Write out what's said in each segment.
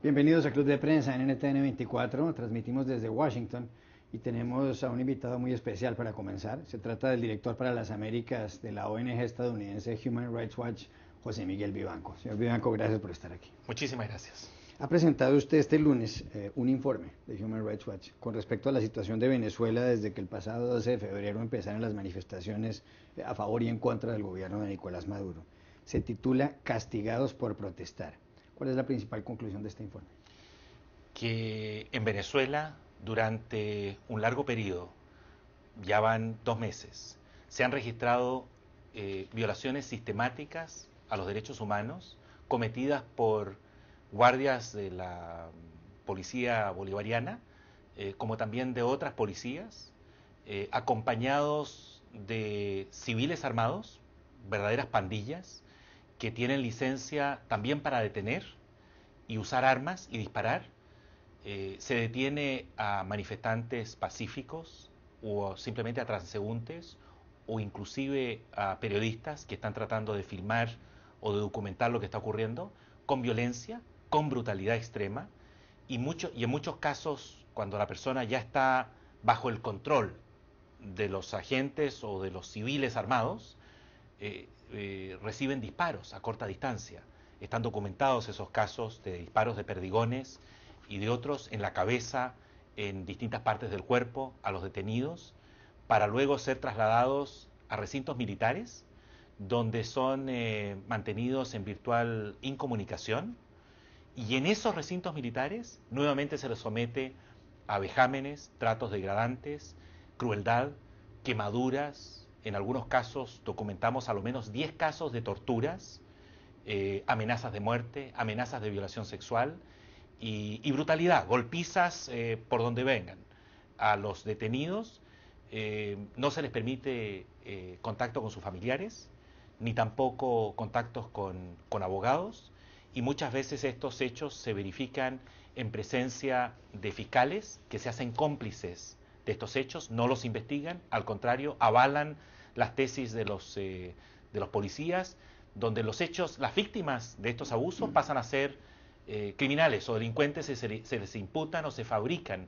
Bienvenidos a Club de Prensa en NTN 24, transmitimos desde Washington y tenemos a un invitado muy especial para comenzar. Se trata del director para las Américas de la ONG estadounidense Human Rights Watch, José Miguel Vivanco. Señor Vivanco, gracias por estar aquí. Muchísimas gracias. Ha presentado usted este lunes un informe de Human Rights Watch con respecto a la situación de Venezuela desde que el pasado 12 de febrero empezaron las manifestaciones a favor y en contra del gobierno de Nicolás Maduro. Se titula Castigados por protestar. ¿Cuál es la principal conclusión de este informe? Que en Venezuela, durante un largo periodo, ya van 2 meses, se han registrado violaciones sistemáticas a los derechos humanos cometidas por guardias de la policía bolivariana, como también de otras policías, acompañados de civiles armados, verdaderas pandillas, que tienen licencia también para detener y usar armas y disparar. Se detiene a manifestantes pacíficos o simplemente a transeúntes o inclusive a periodistas que están tratando de filmar o de documentar lo que está ocurriendo con violencia, con brutalidad extrema y en muchos casos cuando la persona ya está bajo el control de los agentes o de los civiles armados, reciben disparos a corta distancia. Están documentados esos casos de disparos de perdigones y de otros en la cabeza, en distintas partes del cuerpo, a los detenidos, para luego ser trasladados a recintos militares, donde son mantenidos en virtual incomunicación, y en esos recintos militares nuevamente se les somete a vejámenes, tratos degradantes, crueldad, quemaduras. En algunos casos documentamos a lo menos 10 casos de torturas, amenazas de muerte, amenazas de violación sexual y brutalidad, golpizas por donde vengan. A los detenidos no se les permite contacto con sus familiares, ni tampoco contactos con abogados, y muchas veces estos hechos se verifican en presencia de fiscales que se hacen cómplices de estos hechos, no los investigan, al contrario, avalan las tesis de los policías, donde los hechos, las víctimas de estos abusos pasan a ser criminales o delincuentes, se les imputan o se fabrican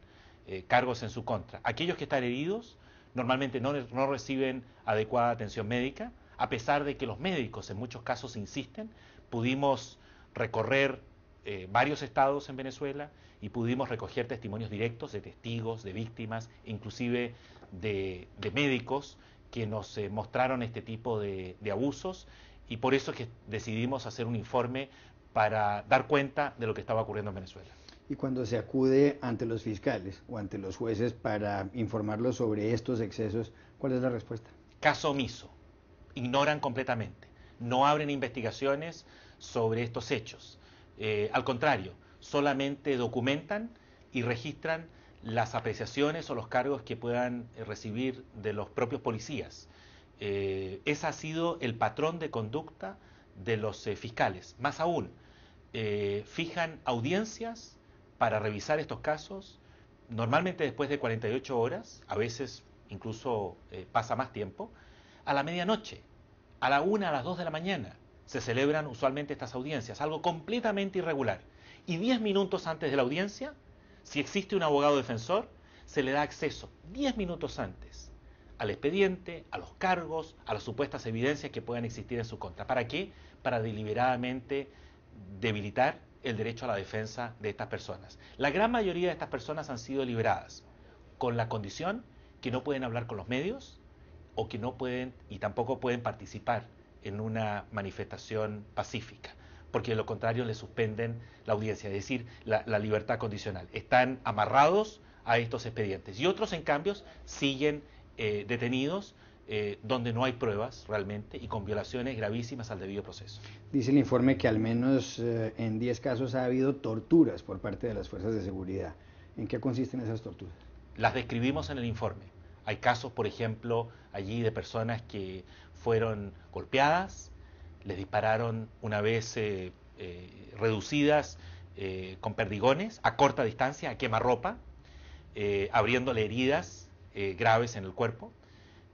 cargos en su contra. Aquellos que están heridos normalmente no reciben adecuada atención médica, a pesar de que los médicos en muchos casos insisten. Pudimos recorrer varios estados en Venezuela y pudimos recoger testimonios directos de testigos, de víctimas, inclusive de médicos que nos mostraron este tipo de abusos, y por eso es que decidimos hacer un informe para dar cuenta de lo que estaba ocurriendo en Venezuela. Y cuando se acude ante los fiscales o ante los jueces para informarlos sobre estos excesos, ¿cuál es la respuesta? Caso omiso. Ignoran completamente. No abren investigaciones sobre estos hechos. Al contrario, solamente documentan y registran las apreciaciones o los cargos que puedan recibir de los propios policías. Ese ha sido el patrón de conducta de los fiscales. Más aún, fijan audiencias para revisar estos casos, normalmente después de 48 horas, a veces incluso pasa más tiempo, a la medianoche, a la 1, a las 2 de la mañana, se celebran usualmente estas audiencias, algo completamente irregular. Y 10 minutos antes de la audiencia, si existe un abogado defensor, se le da acceso 10 minutos antes al expediente, a los cargos, a las supuestas evidencias que puedan existir en su contra. ¿Para qué? Para deliberadamente debilitar el derecho a la defensa de estas personas. La gran mayoría de estas personas han sido liberadas con la condición que no pueden hablar con los medios o que no pueden y tampoco pueden participar en una manifestación pacífica, porque de lo contrario les suspenden la audiencia, es decir, la libertad condicional. Están amarrados a estos expedientes. Y otros, en cambio, siguen detenidos donde no hay pruebas realmente y con violaciones gravísimas al debido proceso. Dice el informe que al menos en 10 casos ha habido torturas por parte de las fuerzas de seguridad. ¿En qué consisten esas torturas? Las describimos en el informe. Hay casos, por ejemplo, allí de personas que fueron golpeadas, les dispararon una vez reducidas con perdigones a corta distancia, a quemarropa, abriéndole heridas graves en el cuerpo.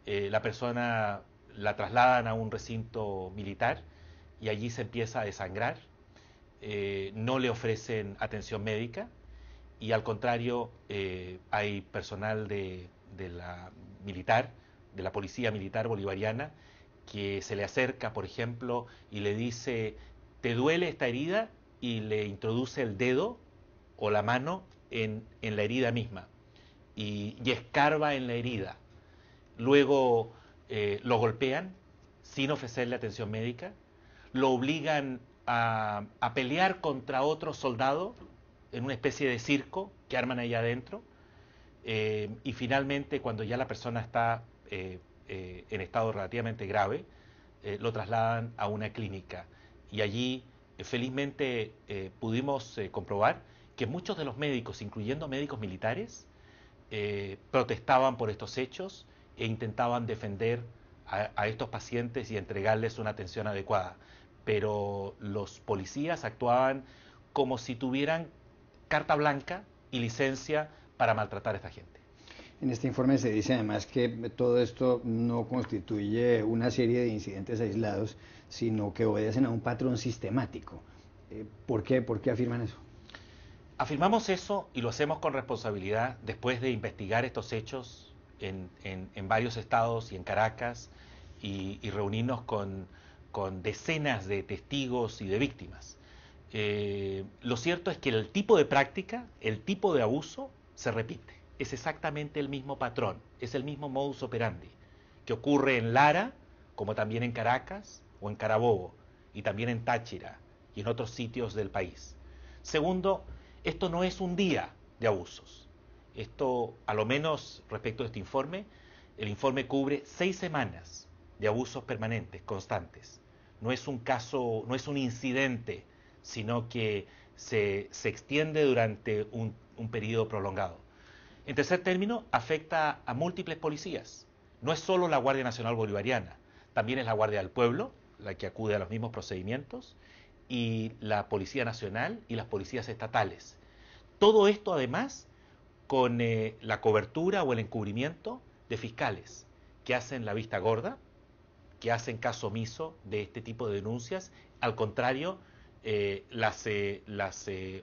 La persona la trasladan a un recinto militar y allí se empieza a desangrar. No le ofrecen atención médica y al contrario hay personal de la militar, de la policía militar bolivariana, que se le acerca, por ejemplo, y le dice, ¿te duele esta herida? Y le introduce el dedo o la mano en la herida misma y escarba en la herida. Luego lo golpean sin ofrecerle atención médica, lo obligan a pelear contra otro soldado en una especie de circo que arman allá adentro, y finalmente cuando ya la persona está en estado relativamente grave, lo trasladan a una clínica y allí felizmente pudimos comprobar que muchos de los médicos, incluyendo médicos militares, protestaban por estos hechos e intentaban defender a estos pacientes y entregarles una atención adecuada. Pero los policías actuaban como si tuvieran carta blanca y licencia para maltratar a esta gente. En este informe se dice además que todo esto no constituye una serie de incidentes aislados, sino que obedecen a un patrón sistemático. ¿Por qué? ¿Por qué afirman eso? Afirmamos eso y lo hacemos con responsabilidad después de investigar estos hechos en varios estados y en Caracas y reunirnos con decenas de testigos y de víctimas. Lo cierto es que el tipo de práctica, el tipo de abuso se repite. Es exactamente el mismo patrón, es el mismo modus operandi que ocurre en Lara, como también en Caracas o en Carabobo, y también en Táchira y en otros sitios del país. Segundo, esto no es un día de abusos. Esto, a lo menos respecto a este informe, el informe cubre 6 semanas de abusos permanentes, constantes. No es un caso, no es un incidente, sino que se extiende durante un periodo prolongado. En tercer término, afecta a múltiples policías. No es solo la Guardia Nacional Bolivariana, también es la Guardia del Pueblo, la que acude a los mismos procedimientos, y la Policía Nacional y las policías estatales. Todo esto además con la cobertura o el encubrimiento de fiscales que hacen la vista gorda, que hacen caso omiso de este tipo de denuncias, al contrario, las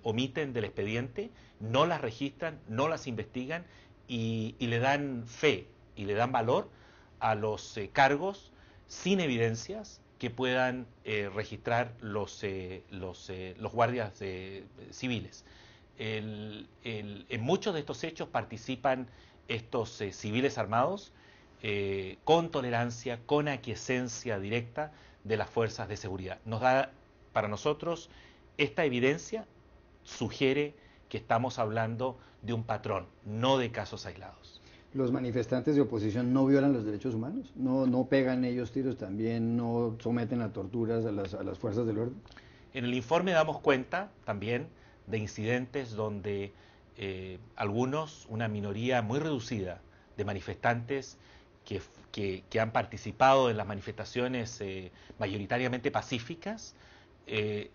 omiten del expediente, no las registran, no las investigan y le dan fe y le dan valor a los cargos sin evidencias que puedan registrar los guardias civiles. En muchos de estos hechos participan estos civiles armados con tolerancia, con aquiescencia directa de las fuerzas de seguridad. Para nosotros, esta evidencia sugiere que estamos hablando de un patrón, no de casos aislados. ¿Los manifestantes de oposición no violan los derechos humanos? ¿No pegan ellos tiros también? ¿No someten a torturas a las fuerzas del orden? En el informe damos cuenta también de incidentes donde algunos, una minoría muy reducida de manifestantes que han participado en las manifestaciones mayoritariamente pacíficas,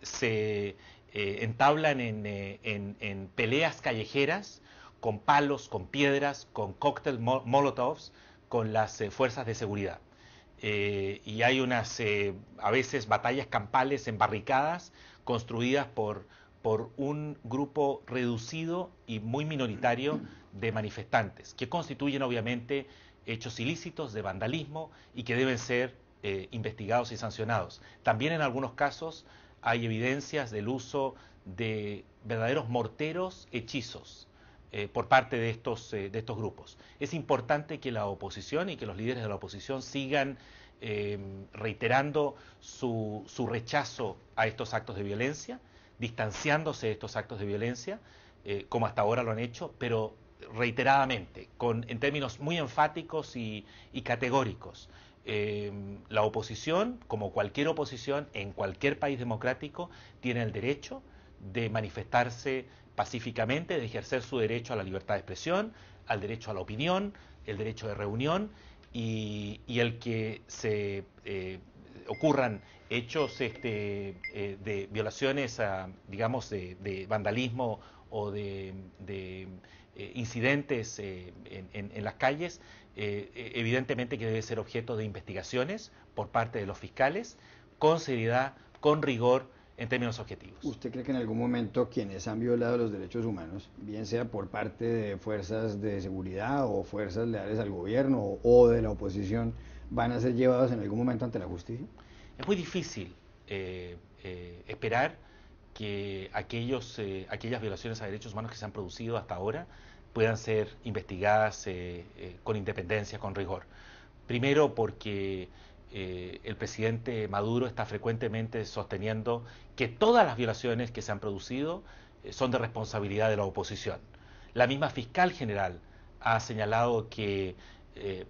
se entablan en peleas callejeras con palos, con piedras, con cócteles molotovs, con las fuerzas de seguridad. Y hay unas, a veces, batallas campales en barricadas construidas por un grupo reducido y muy minoritario de manifestantes, que constituyen obviamente hechos ilícitos de vandalismo y que deben ser investigados y sancionados. También en algunos casos hay evidencias del uso de verdaderos morteros hechizos por parte de estos grupos. Es importante que la oposición y que los líderes de la oposición sigan reiterando su rechazo a estos actos de violencia, distanciándose de estos actos de violencia, como hasta ahora lo han hecho, pero reiteradamente, en términos muy enfáticos y categóricos. La oposición, como cualquier oposición en cualquier país democrático, tiene el derecho de manifestarse pacíficamente, de ejercer su derecho a la libertad de expresión, al derecho a la opinión, el derecho de reunión y el que se ocurran hechos de violaciones, digamos, de vandalismo o de incidentes en las calles, evidentemente que debe ser objeto de investigaciones por parte de los fiscales, con seriedad, con rigor en términos objetivos. ¿Usted cree que en algún momento quienes han violado los derechos humanos, bien sea por parte de fuerzas de seguridad o fuerzas leales al gobierno o de la oposición, van a ser llevados en algún momento ante la justicia? Es muy difícil esperar que aquellas violaciones a derechos humanos que se han producido hasta ahora puedan ser investigadas con independencia, con rigor. Primero porque el presidente Maduro está frecuentemente sosteniendo que todas las violaciones que se han producido son de responsabilidad de la oposición. La misma fiscal general ha señalado que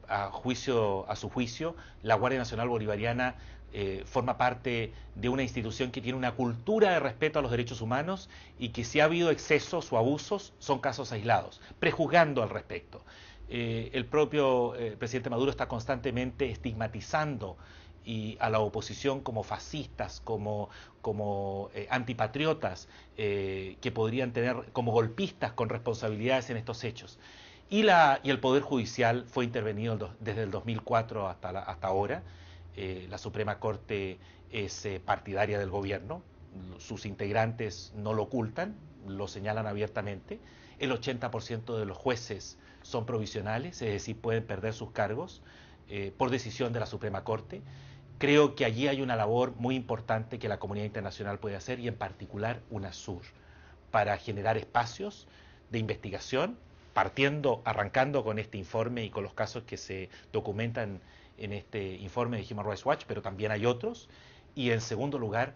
a su juicio, la Guardia Nacional Bolivariana forma parte de una institución que tiene una cultura de respeto a los derechos humanos y que si ha habido excesos o abusos son casos aislados, prejuzgando al respecto. El propio presidente Maduro está constantemente estigmatizando a la oposición como fascistas, como antipatriotas, que podrían tener como golpistas con responsabilidades en estos hechos. Y el Poder Judicial fue intervenido desde el 2004 hasta ahora. La Suprema Corte es partidaria del gobierno, sus integrantes no lo ocultan, lo señalan abiertamente. El 80% de los jueces son provisionales, es decir, pueden perder sus cargos por decisión de la Suprema Corte. Creo que allí hay una labor muy importante que la comunidad internacional puede hacer, y en particular UNASUR, para generar espacios de investigación, arrancando con este informe y con los casos que se documentan en este informe de Human Rights Watch, pero también hay otros, y en segundo lugar,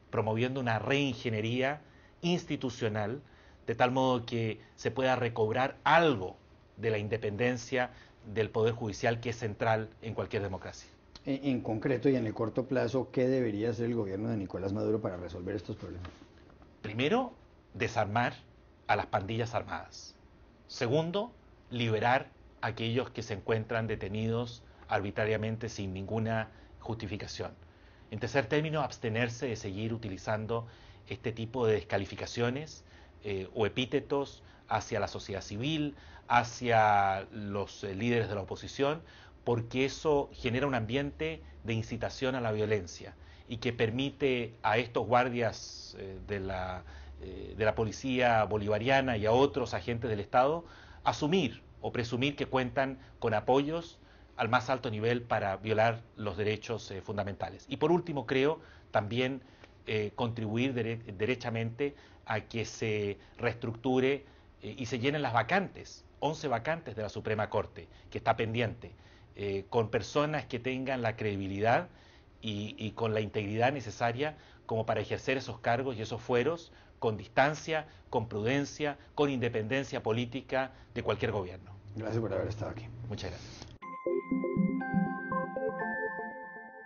promoviendo una reingeniería institucional, de tal modo que se pueda recobrar algo de la independencia del Poder Judicial, que es central en cualquier democracia. En concreto y en el corto plazo, ¿qué debería hacer el gobierno de Nicolás Maduro para resolver estos problemas? Primero, desarmar a las pandillas armadas. Segundo, liberar a aquellos que se encuentran detenidos arbitrariamente sin ninguna justificación. En tercer término, abstenerse de seguir utilizando este tipo de descalificaciones o epítetos hacia la sociedad civil, hacia los líderes de la oposición, porque eso genera un ambiente de incitación a la violencia y que permite a estos guardias de la policía bolivariana y a otros agentes del Estado asumir o presumir que cuentan con apoyos al más alto nivel para violar los derechos fundamentales. Y por último, creo también contribuir derechamente a que se reestructure y se llenen las vacantes, 11 vacantes de la Suprema Corte, que está pendiente, con personas que tengan la credibilidad y con la integridad necesaria como para ejercer esos cargos y esos fueros con distancia, con prudencia, con independencia política de cualquier gobierno. Gracias por haber estado aquí. Muchas gracias.